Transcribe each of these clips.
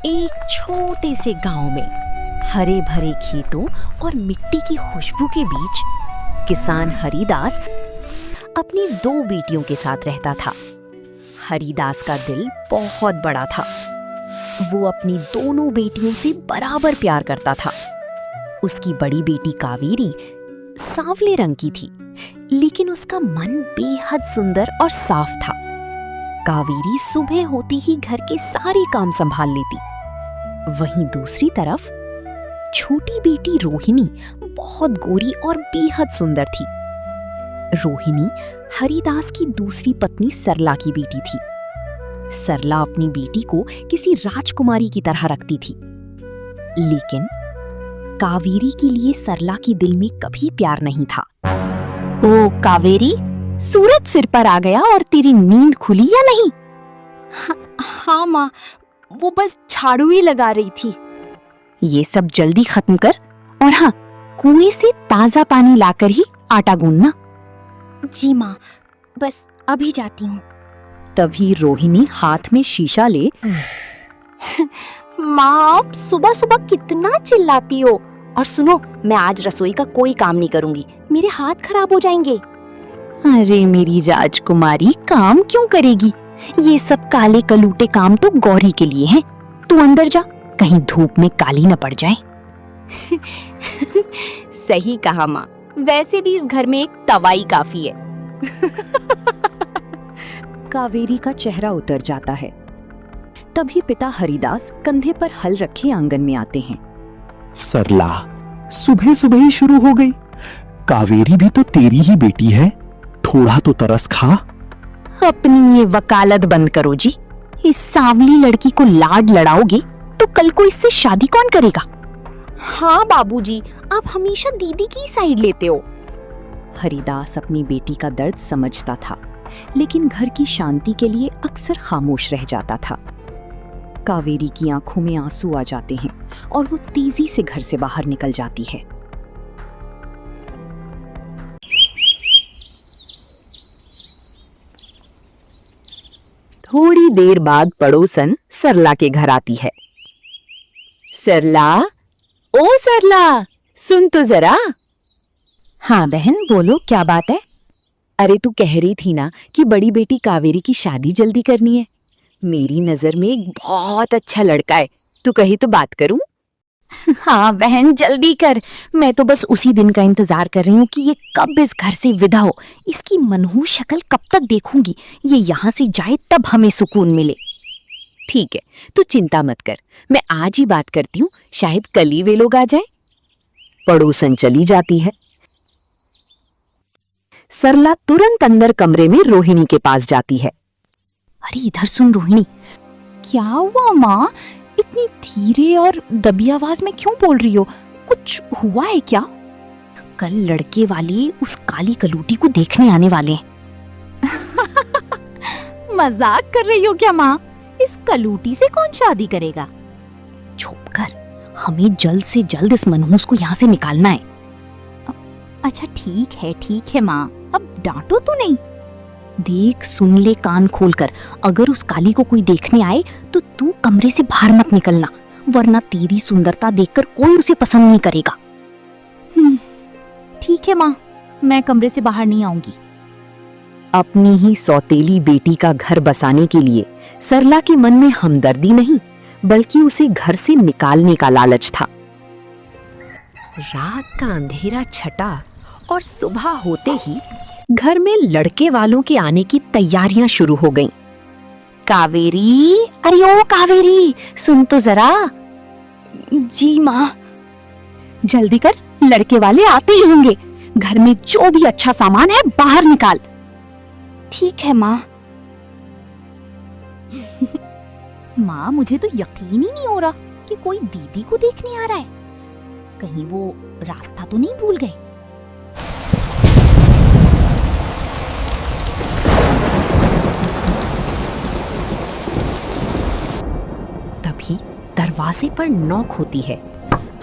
एक छोटे से गांव में हरे भरे खेतों और मिट्टी की खुशबू के बीच किसान हरिदास अपनी 2 बेटियों के साथ रहता था। हरिदास का दिल बहुत बड़ा था। वो अपनी दोनों बेटियों से बराबर प्यार करता था। उसकी बड़ी बेटी कावेरी सांवले रंग की थी, लेकिन उसका मन बेहद सुंदर और साफ था। कावेरी सुबह होती ही घर के सारे काम संभाल लेती। वहीं दूसरी तरफ छोटी बेटी रोहिणी बहुत गोरी और बेहद सुंदर थी। रोहिणी हरिदास की दूसरी पत्नी सरला की बेटी थी। सरला अपनी बेटी को किसी राजकुमारी की तरह रखती थी, लेकिन कावेरी के लिए सरला के दिल में कभी प्यार नहीं था। ओ कावेरी, सूरज सिर पर आ गया और तेरी नींद खुली या नहीं? हाँ माँ, वो बस झाड़ू ही लगा रही थी। ये सब जल्दी खत्म कर और हाँ, कुएं से ताजा पानी लाकर ही आटा गूंदना। जी माँ, बस अभी जाती हूँ। तभी रोहिणी हाथ में शीशा ले माँ, आप सुबह सुबह कितना चिल्लाती हो। और सुनो, मैं आज रसोई का कोई काम नहीं करूँगी, मेरे हाथ खराब हो जाएंगे। अरे मेरी राजकुमारी, काम क्यों करेगी? ये सब काले कलूटे काम तो गौरी के लिए हैं। तू अंदर जा, कहीं धूप में काली न पड़ जाए। सही कहा माँ, वैसे भी इस घर में एक तवाई काफी है। कावेरी का चेहरा उतर जाता है। तभी पिता हरिदास कंधे पर हल रखे आंगन में आते हैं। सरला, सुबह सुबह ही शुरू हो गई। कावेरी भी तो तेरी ही बेटी है, थोड़ा तो तरस खा। अपनी ये वकालत बंद करो जी। इस सांवली लड़की को लाड लड़ाओगे तो कल को इससे शादी कौन करेगा? हाँ बाबूजी, आप हमेशा दीदी की साइड लेते हो। हरिदास अपनी बेटी का दर्द समझता था, लेकिन घर की शांति के लिए अक्सर खामोश रह जाता था। कावेरी की आंखों में आंसू आ जाते हैं और वो तेजी से घर से बाहर निकल जाती है। थोड़ी देर बाद पड़ोसन सरला के घर आती है। सरला, ओ सरला, सुन तो जरा। हाँ बहन, बोलो, क्या बात है? अरे तू कह रही थी ना कि बड़ी बेटी कावेरी की शादी जल्दी करनी है। मेरी नजर में एक बहुत अच्छा लड़का है, तू कही तो बात करूं? हाँ बहन, जल्दी कर। मैं तो बस उसी दिन का इंतजार कर रही हूँ कि ये कब इस घर से विदा हो। इसकी मनहूस शक्ल कब तक देखूंगी? ये यहाँ से जाए तब हमें सुकून मिले। ठीक है, तू चिंता मत कर, मैं आज ही बात करती हूँ, शायद कल ही वे लोग आ जाए। पड़ोसन चली जाती है। सरला तुरंत अंदर कमरे में रोहिणी के पास जाती है। अरे इधर सुन रोहिणी। क्या हुआ माँ? इतनी धीरे और दबी आवाज में क्यों बोल रही हो? कुछ हुआ है क्या? कल लड़के वाले उस काली कलूटी को देखने आने वाले हैं। मजाक कर रही हो क्या माँ? इस कलूटी से कौन शादी करेगा? चुप कर, हमें जल्द से जल्द इस मनहूस को यहाँ से निकालना है। अच्छा ठीक है माँ, अब डांटो तो नहीं। देख, सुन ले कान खोलकर, अगर उस काली को कोई देखने आए तो तू कमरे से बाहर मत निकलना, वरना तेरी सुंदरता देखकर कोई उसे पसंद नहीं करेगा। ठीक है माँ, मैं कमरे से बाहर नहीं आऊंगी। अपनी ही सौतेली बेटी का घर बसाने के लिए सरला के मन में हमदर्दी नहीं, बल्कि उसे घर से निकालने का लालच था। रात का अंधेरा छटा और सुबह होते ही घर में लड़के वालों के आने की तैयारियां शुरू हो गईं। कावेरी, अरे ओ कावेरी, सुन तो जरा। जी माँ। जल्दी कर, लड़के वाले आते ही होंगे। घर में जो भी अच्छा सामान है बाहर निकाल। ठीक है माँ। माँ, मुझे तो यकीन ही नहीं हो रहा कि कोई दीदी को देखने आ रहा है। कहीं वो रास्ता तो नहीं भूल गए? तभी दरवाजे पर नॉक होती है।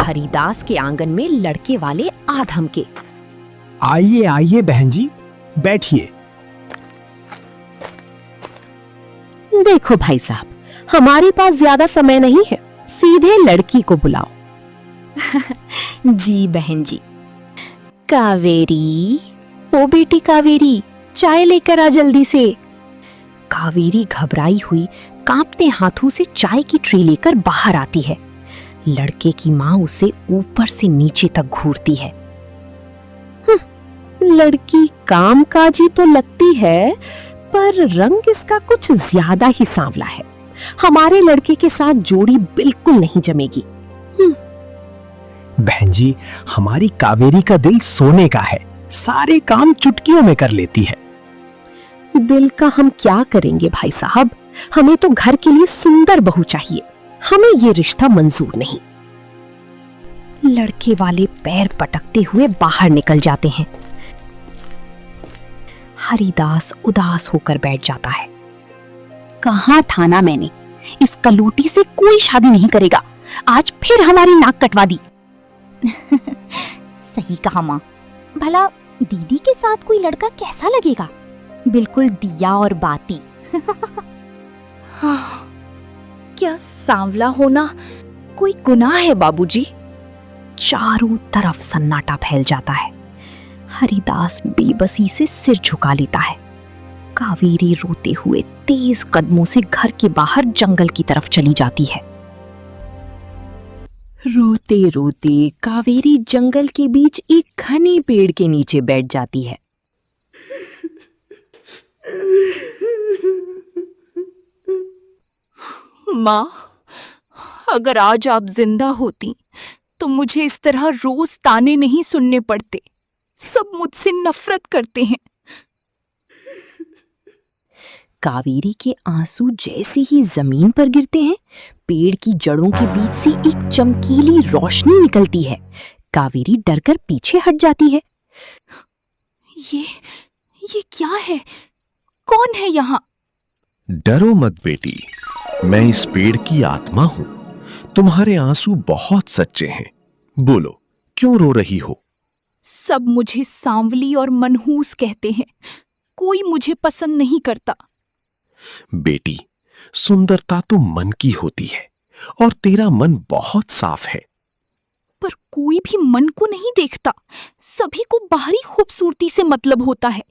हरिदास के आंगन में लड़के वाले आ धमके। आइए आइए बहन जी, बैठिए। देखो भाई साहब, हमारे पास ज्यादा समय नहीं है, सीधे लड़की को बुलाओ। जी बहन जी। कावेरी, ओ बेटी कावेरी, चाय लेकर आ जल्दी से। कावेरी घबराई हुई कांपते हाथों से चाय की ट्रे लेकर बाहर आती है। लड़के की माँ उसे ऊपर से नीचे तक घूरती है। लड़की कामकाजी तो लगती है, पर रंग इसका कुछ ज्यादा ही सांवला है। हमारे लड़के के साथ जोड़ी बिल्कुल नहीं जमेगी। बहन जी, हमारी कावेरी का दिल सोने का है, सारे काम चुटकियों में कर लेती है। दिल का हम क्या करेंगे भाई साहब, हमें तो घर के लिए सुंदर बहू चाहिए, हमें ये रिश्ता मंजूर नहीं। लड़के वाले पैर पटकते हुए बाहर निकल जाते हैं। हरिदास उदास होकर बैठ जाता है। कहाँ था ना मैंने, इस कलूटी से कोई शादी नहीं करेगा, आज फिर हमारी नाक कटवा दी। सही कहा माँ। भला दीदी के साथ कोई लड़का कैसा लगेगा? बिल्कुल दिया और बाती। हाँ, क्या सांवला होना कोई गुनाह है बाबूजी? चारों तरफ सन्नाटा फैल जाता है। हरिदास बेबसी से सिर झुका लेता है। कावेरी रोते हुए तेज कदमों से घर के बाहर जंगल की तरफ चली जाती है। रोते रोते कावेरी जंगल के बीच एक घने पेड़ के नीचे बैठ जाती है। माँ, अगर आज आप जिंदा होती तो मुझे इस तरह रोज ताने नहीं सुनने पड़ते। सब मुझसे नफरत करते हैं। कावेरी के आंसू जैसे ही जमीन पर गिरते हैं, पेड़ की जड़ों के बीच से एक चमकीली रोशनी निकलती है। कावेरी डरकर पीछे हट जाती है। ये क्या है? कौन है यहाँ? डरो मत बेटी, मैं इस पेड़ की आत्मा हूं। तुम्हारे आंसू बहुत सच्चे हैं। बोलो, क्यों रो रही हो? सब मुझे सांवली और मनहूस कहते हैं। कोई मुझे पसंद नहीं करता। बेटी, सुंदरता तो मन की होती है और तेरा मन बहुत साफ है। पर कोई भी मन को नहीं देखता। सभी को बाहरी खूबसूरती से मतलब होता है।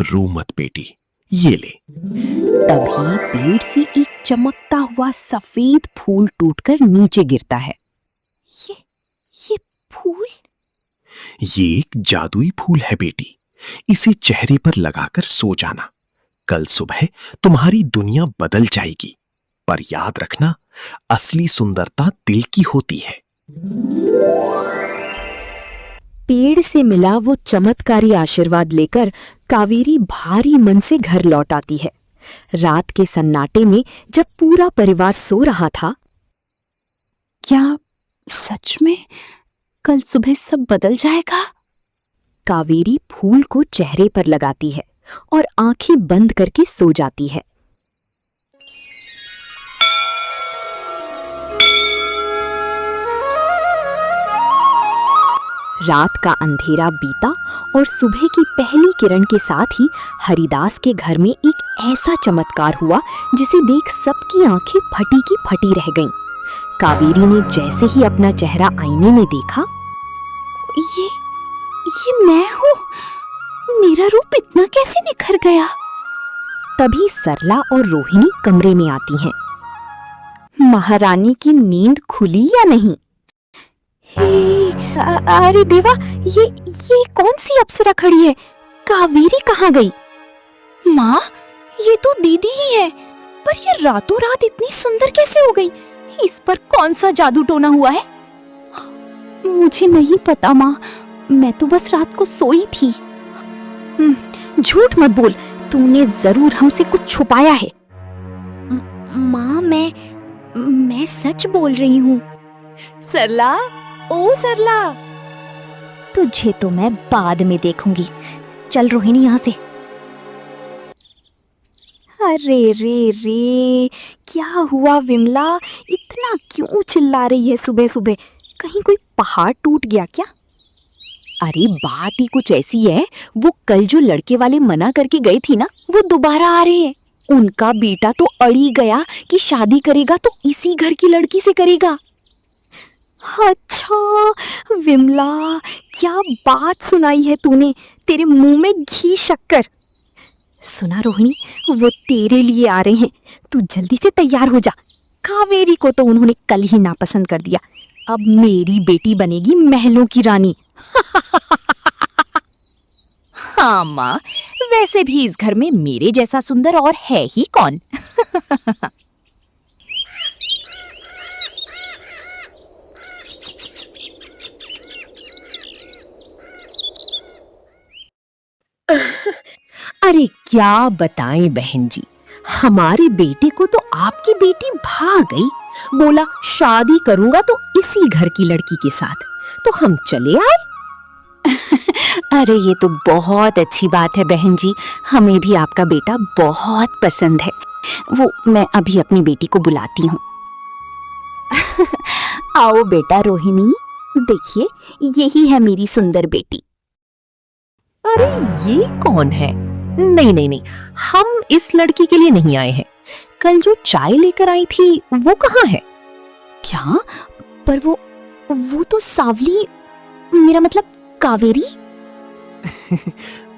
रो मत बेटी, ये ले। तभी पेड़ से एक चमकता हुआ सफेद फूल टूटकर नीचे गिरता है। ये फूल? ये एक जादुई फूल है बेटी। इसे चेहरे पर लगाकर सो जाना। कल सुबह तुम्हारी दुनिया बदल जाएगी। पर याद रखना, असली सुंदरता दिल की होती है। पेड़ से मिला वो चमत्कारी आशीर्वाद लेकर कावेरी भारी मन से घर लौट आती है। रात के सन्नाटे में जब पूरा परिवार सो रहा था, क्या सच में कल सुबह सब बदल जाएगा? कावेरी फूल को चेहरे पर लगाती है और आंखें बंद करके सो जाती है। रात का अंधेरा बीता और सुबह की पहली किरण के साथ ही हरिदास के घर में एक ऐसा चमत्कार हुआ जिसे देख सबकी आंखें फटी की फटी रह गईं। कावेरी ने जैसे ही अपना चेहरा आईने में देखा, ये मैं हूँ? मेरा रूप इतना कैसे निखर गया? तभी सरला और रोहिणी कमरे में आती हैं। महारानी की नींद खुली या नहीं? अरे देवा, ये कौन सी अप्सरा खड़ी है? कावेरी कहाँ गई? माँ, ये तो दीदी ही है। पर ये रातों रात इतनी सुंदर कैसे हो गई? इस पर कौन सा जादू टोना हुआ है? मुझे नहीं पता माँ, मैं तो बस रात को सोई थी। झूठ मत बोल, तूने जरूर हमसे कुछ छुपाया है। माँ, मैं सच बोल रही हूँ। सरला, ओ सरला, तुझे तो मैं बाद में देखूंगी। चल रोहिणी यहाँ से। अरे रे, क्या हुआ विमला? इतना क्यों चिल्ला रही है सुबह सुबह? कहीं कोई पहाड़ टूट गया क्या? अरे बात ही कुछ ऐसी है, वो कल जो लड़के वाले मना करके गए थी ना, वो दोबारा आ रहे हैं। उनका बेटा तो अड़ी गया कि शादी करेगा तो इसी घर की लड़की से करेगा। अच्छा विमला, क्या बात सुनाई है तूने, तेरे मुंह में घी शक्कर। सुना रोहिणी, वो तेरे लिए आ रहे हैं, तू जल्दी से तैयार हो जा। कावेरी को तो उन्होंने कल ही नापसंद कर दिया, अब मेरी बेटी बनेगी महलों की रानी। हाँ माँ, वैसे भी इस घर में मेरे जैसा सुंदर और है ही कौन। अरे क्या बताएं बहन जी, हमारे बेटे को तो आपकी बेटी भा गई, बोला शादी करूंगा तो इसी घर की लड़की के साथ, तो हम चले आए। अरे ये तो बहुत अच्छी बात है बहन जी, हमें भी आपका बेटा बहुत पसंद है। वो मैं अभी अपनी बेटी को बुलाती हूँ। आओ बेटा रोहिणी, देखिए यही है मेरी सुंदर बेटी। अरे ये कौन है? नहीं नहीं नहीं, हम इस लड़की के लिए नहीं आए हैं। कल जो चाय लेकर आई थी वो कहाँ है? क्या? पर वो तो सावली, मेरा मतलब कावेरी।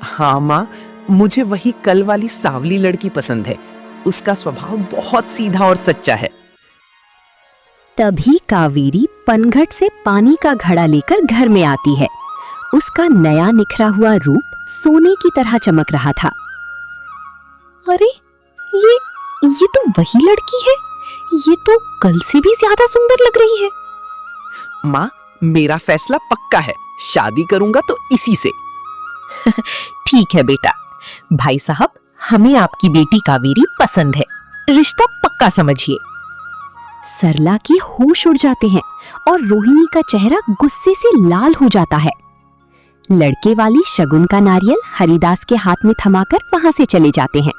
हाँ माँ, मुझे वही कल वाली सावली लड़की पसंद है। उसका स्वभाव बहुत सीधा और सच्चा है। तभी कावेरी पनघट से पानी का घड़ा लेकर घर में आती है। उसका नया निखरा हुआ रूप सोने की तरह चमक रहा था। अरे ये तो वही लड़की है, ये तो कल से भी ज्यादा सुंदर लग रही है। माँ, मेरा फैसला पक्का है, शादी करूंगा तो इसी से। ठीक है बेटा, भाई साहब हमें आपकी बेटी कावेरी पसंद है, रिश्ता पक्का समझिए। सरला के होश उड़ जाते हैं और रोहिणी का चेहरा गुस्से से लाल हो जाता है। लड़के वाली शगुन का नारियल हरिदास के हाथ में थमाकर वहां से चले जाते हैं।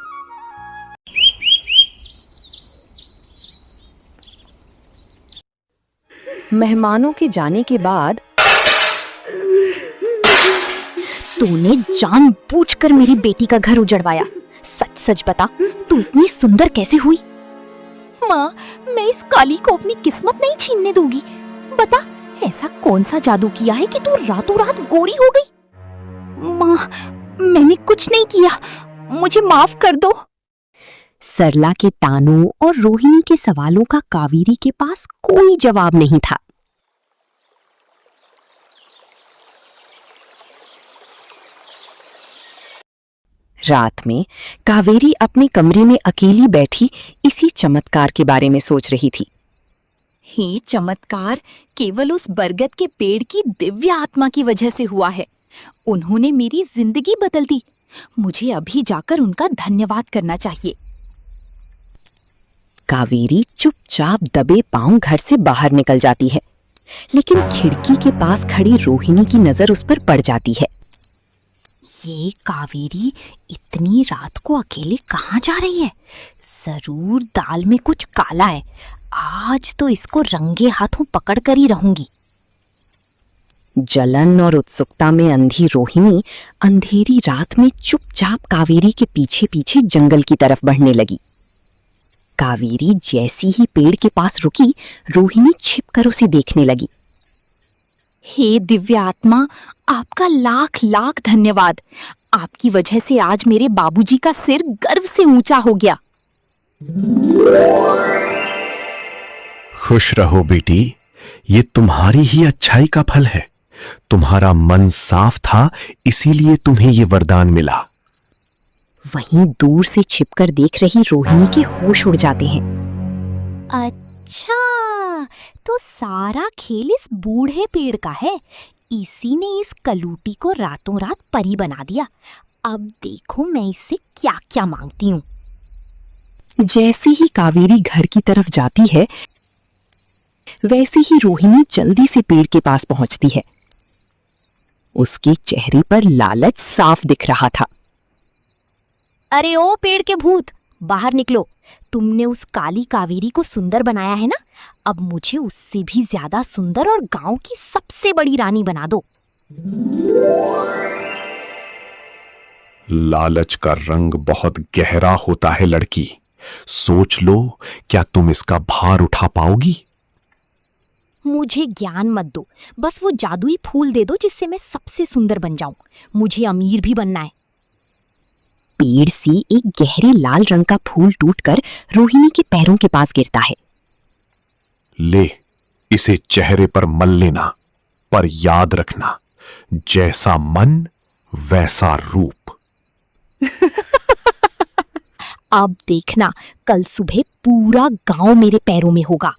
मेहमानों के जाने के बाद तूने जानबूझकर मेरी बेटी का घर उजड़वाया। सच सच बता, तू इतनी सुंदर कैसे हुई? माँ, मैं इस काली को अपनी किस्मत नहीं छीनने दूंगी। बता, ऐसा कौन सा जादू किया है कि तू रातों रात गोरी हो गई? माँ, मैंने कुछ नहीं किया, मुझे माफ कर दो। सरला के तानों और रोहिणी के सवालों का कावेरी के पास कोई जवाब नहीं था। रात में कावेरी अपने कमरे में अकेली बैठी इसी चमत्कार के बारे में सोच रही थी। ये चमत्कार केवल उस बरगद के पेड़ की दिव्य आत्मा की वजह से हुआ है। उन्होंने मेरी जिंदगी बदल दी। मुझे अभी जाकर उनका धन्यवाद करना चाहिए। कावेरी चुपचाप दबे पांव घर से बाहर निकल जाती है, लेकिन खिड़की के पास खड़ी रोहिणी की नजर उस पर पड़ जाती है। ये कावेरी इतनी रात को अकेले कहाँ जा रही है? जरूर दाल में कुछ काला है। आज तो इसको रंगे हाथों पकड़ कर ही रहूंगी। जलन और उत्सुकता में अंधी रोहिणी अंधेरी रात में चुपचाप कावेरी के पीछे पीछे जंगल की तरफ बढ़ने लगी। कावेरी जैसी ही पेड़ के पास रुकी, रोहिणी छिपकर उसे देखने लगी। हे दिव्य आत्मा, आपका लाख लाख धन्यवाद। आपकी वजह से आज मेरे बाबूजी का सिर गर्व से ऊंचा हो गया। खुश रहो बेटी, ये तुम्हारी ही अच्छाई का फल है। तुम्हारा मन साफ था, इसीलिए तुम्हें ये वरदान मिला। वहीं दूर से छिपकर देख रही रोहिणी के होश उड़ जाते हैं। अच्छा, तो सारा खेल इस बूढ़े पेड़ का है। इसी ने इस कलूटी को रातों रात परी बना दिया। अब देखो मैं इससे क्या क्या मांगती हूँ। जैसे ही कावेरी घर की तरफ जाती है, वैसे ही रोहिणी जल्दी से पेड़ के पास पहुंचती है। उसके चेहरे पर लालच साफ दिख रहा था। अरे ओ पेड़ के भूत, बाहर निकलो। तुमने उस काली कावेरी को सुंदर बनाया है ना, अब मुझे उससे भी ज्यादा सुंदर और गांव की सबसे बड़ी रानी बना दो। लालच का रंग बहुत गहरा होता है लड़की। सोच लो, क्या तुम इसका भार उठा पाओगी? मुझे ज्ञान मत दो, बस वो जादुई फूल दे दो जिससे मैं सबसे सुंदर बन जाऊं। मुझे अमीर भी बनना है। पेड़ से एक गहरे लाल रंग का फूल टूटकर रोहिणी के पैरों के पास गिरता है। ले, इसे चेहरे पर मल लेना, पर याद रखना, जैसा मन वैसा रूप। अब देखना, कल सुबह पूरा गांव मेरे पैरों में होगा।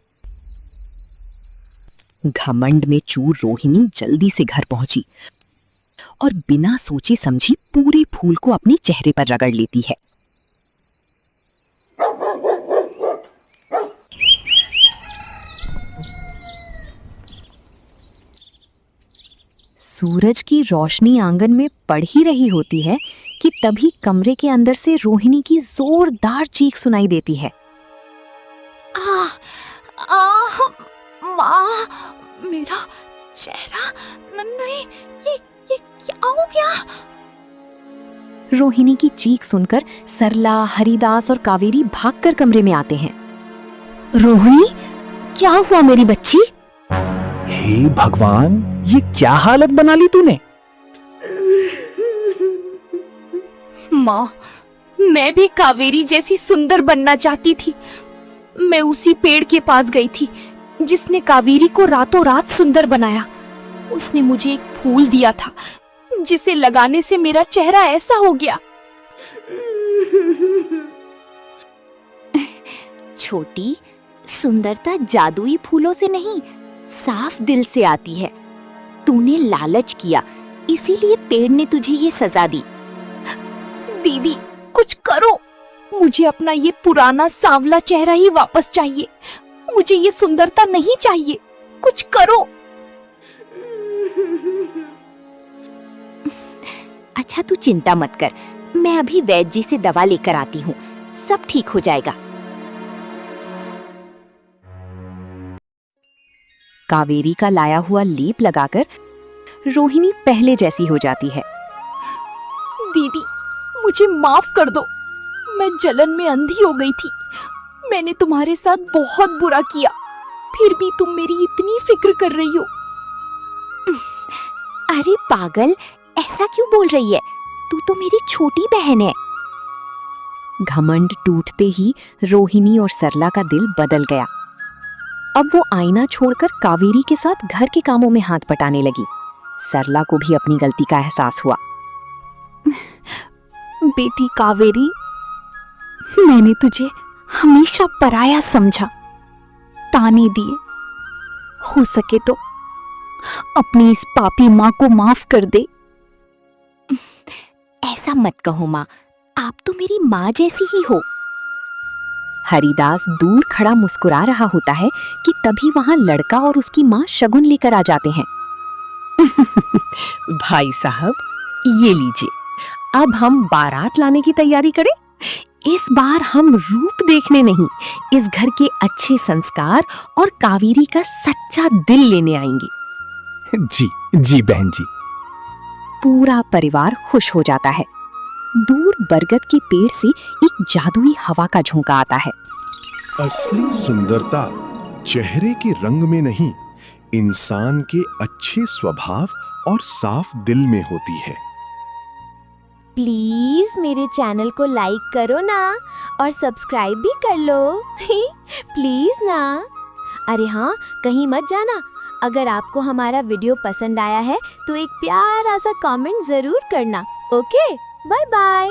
घमंड में चूर रोहिणी जल्दी से घर पहुंची और बिना सोचे समझी पूरे फूल को अपने चेहरे पर रगड़ लेती है। सूरज की रोशनी आंगन में पड़ ही रही होती है कि तभी कमरे के अंदर से रोहिणी की जोरदार चीख सुनाई देती है। माँ, मेरा चेहरा नहीं, ये क्या हो गया? रोहिणी की चीख सुनकर सरला, हरिदास और कावेरी भागकर कमरे में आते हैं। रोहिणी, क्या हुआ मेरी बच्ची? हे भगवान, ये क्या हालत बना ली तूने? माँ, मैं भी कावेरी जैसी सुंदर बनना चाहती थी। मैं उसी पेड़ के पास गई थी जिसने कावेरी को रातों रात सुंदर बनाया। उसने मुझे एक फूल दिया था जिसे लगाने से मेरा चेहरा ऐसा हो गया। छोटी, सुंदरता जादुई फूलों से नहीं, साफ दिल से आती है। तूने लालच किया, इसीलिए पेड़ ने तुझे ये सजा दी। दीदी, कुछ करो। मुझे अपना ये पुराना सांवला चेहरा ही वापस चाहिए। मुझे ये सुंदरता नहीं चाहिए। कुछ करो। अच्छा, तू चिंता मत कर, मैं अभी वैद्य जी से दवा लेकर आती हूँ, सब ठीक हो जाएगा। कावेरी का लाया हुआ लेप लगाकर रोहिणी पहले जैसी हो जाती है। दीदी, मुझे माफ कर दो। मैं जलन में अंधी हो गई थी। मैंने तुम्हारे साथ बहुत बुरा किया, फिर भी तुम मेरी इतनी फिक्र कर रही हो। अरे पागल, ऐसा क्यों बोल रही है? तू तो मेरी छोटी बहन है। घमंड टूटते ही रोहिणी और सरला का दिल बदल गया। अब वो आईना छोड़कर कावेरी के साथ घर के कामों में हाथ बटाने लगी। सरला को भी अपनी गलती का एहसास हुआ। बेटी कावेरी, मैंने तुझे हमेशा पराया समझा, ताने दिए। हो सके तो अपनी इस पापी माँ को माफ कर दे। ऐसा मत कहो माँ, आप तो मेरी माँ जैसी ही हो। हरिदास दूर खड़ा मुस्कुरा रहा होता है कि तभी वहां लड़का और उसकी माँ शगुन लेकर आ जाते हैं। भाई साहब, ये लीजिए, अब हम बारात लाने की तैयारी करें। इस बार हम रूप देखने नहीं, इस घर के अच्छे संस्कार और कावेरी का सच्चा दिल लेने आएंगे। जी बहन जी। पूरा परिवार खुश हो जाता है। दूर बरगद के पेड़ से एक जादुई हवा का झोंका आता है। असली सुंदरता चेहरे के रंग में नहीं, इंसान के अच्छे स्वभाव और साफ दिल में होती है। प्लीज मेरे चैनल को लाइक करो ना, और सब्सक्राइब भी कर लो। प्लीज ना। अरे हाँ, कहीं मत जाना। अगर आपको हमारा वीडियो पसंद आया है तो एक प्यारा सा कमेंट जरूर करना। Okay, bye bye.